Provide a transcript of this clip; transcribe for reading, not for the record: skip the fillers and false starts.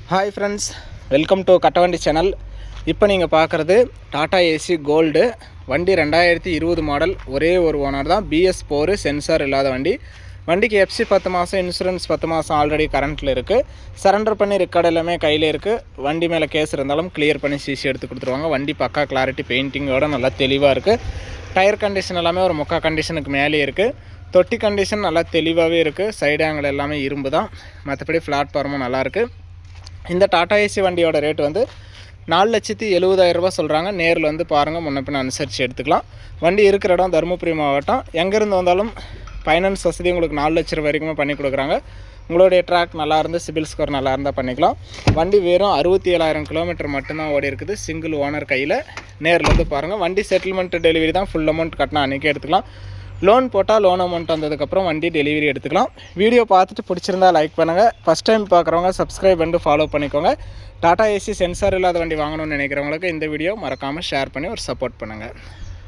Hi friends, welcome to Kattavandi channel. இப்போ நீங்கள் பார்க்குறது டாடா ஏசி கோல்டு வண்டி 2020 மாடல். ஒரே ஒரு ஓனர் தான், BS4 சென்சார் இல்லாத வண்டி. வண்டிக்கு FC 10 மாதம், இன்சூரன்ஸ் 10 மாதம் ஆல்ரெடி கரண்ட்டில் இருக்குது. சரண்டர் பண்ணி ரெக்கார்டு எல்லாமே கையில் இருக்குது. வண்டி மேலே கேஸ் இருந்தாலும் கிளியர் பண்ணி சிசி எடுத்து கொடுத்துருவாங்க. வண்டி பக்கா கிளாரிட்டி பெயிண்டிங்கோட நல்லா தெளிவாக இருக்குது. டயர் கண்டிஷன் எல்லாமே ஒரு முக்கா கண்டிஷனுக்கு மேலே இருக்குது. தொட்டி கண்டிஷன் நல்லா தெளிவாகவே இருக்குது. சைடு ஆங்கிள் எல்லாமே இரும்பு தான். மற்றபடி பிளாட்ஃபார்மும் நல்லாயிருக்கு. இந்த டாடா ஏசி வண்டியோட ரேட் வந்து 4,70,000 சொல்கிறாங்க. நேரில் வந்து பாருங்கள், முன்ன பின்ன அனுசரித்து எடுத்துக்கலாம். வண்டி இருக்கிற இடம் தருமபுரி மாவட்டம். எங்கேருந்து வந்தாலும் ஃபைனான்ஸ் வசதி உங்களுக்கு 4 லட்ச ரூபா வரைக்குமே பண்ணி கொடுக்குறாங்க. உங்களுடைய ட்ராக் நல்லா இருந்து சிபில் ஸ்கோர் நல்லா இருந்தால் பண்ணிக்கலாம். வண்டி வெறும் 67,000 கிலோமீட்டர் மட்டும்தான் ஓடி இருக்குது. சிங்கிள் ஓனர் கையில். நேரில் வந்து பாருங்கள். வண்டி செட்டில்மெண்ட் டெலிவரி தான். ஃபுல் அமௌண்ட் கட்டினா அன்றைக்கி எடுத்துக்கலாம். லோன் போட்டால் லோன் அமௌண்ட் வந்ததுக்கப்புறம் வண்டி டெலிவரி எடுத்துக்கலாம். வீடியோ பார்த்துட்டு பிடிச்சிருந்தா லைக் பண்ணுங்கள். ஃபஸ்ட் டைம் பார்க்குறவங்க சப்ஸ்கிரைப் பண்ணிட்டு ஃபாலோ பண்ணிக்கோங்க. டாடா ஏசி சென்சார் இல்லாத வண்டி வாங்கணும்னு நினைக்கிறவங்களுக்கு இந்த வீடியோ மறக்காமல் ஷேர் பண்ணி ஒரு சப்போர்ட் பண்ணுங்கள்.